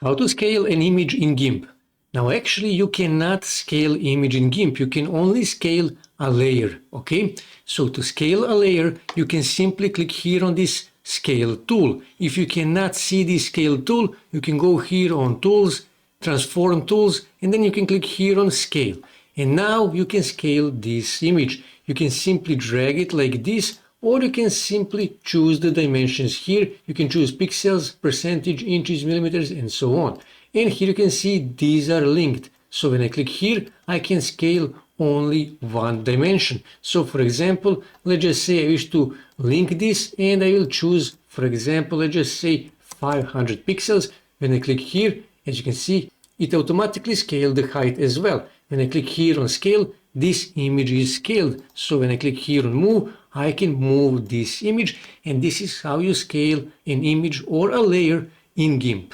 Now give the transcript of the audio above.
How to scale an image in GIMP? Now actually you cannot scale image in GIMP, you can only scale a layer, okay? So to scale a layer, you can simply click here on this scale tool. If you cannot see this scale tool, you can go here on tools, transform tools, and then you can click here on scale. And now you can scale this image. You can simply drag it like this, or you can simply choose the dimensions here. You can choose pixels, percentage, inches, millimeters, and so on. And here you can see these are linked. So when I click here, I can scale only one dimension. So for example, let's just say I wish to link this, and I will choose, for example, let's just say 500 pixels. When I click here, as you can see, it automatically scaled the height as well. When I click here on scale, this image is scaled. So when I click here on move, I can move this image, and this is how you scale an image or a layer in GIMP.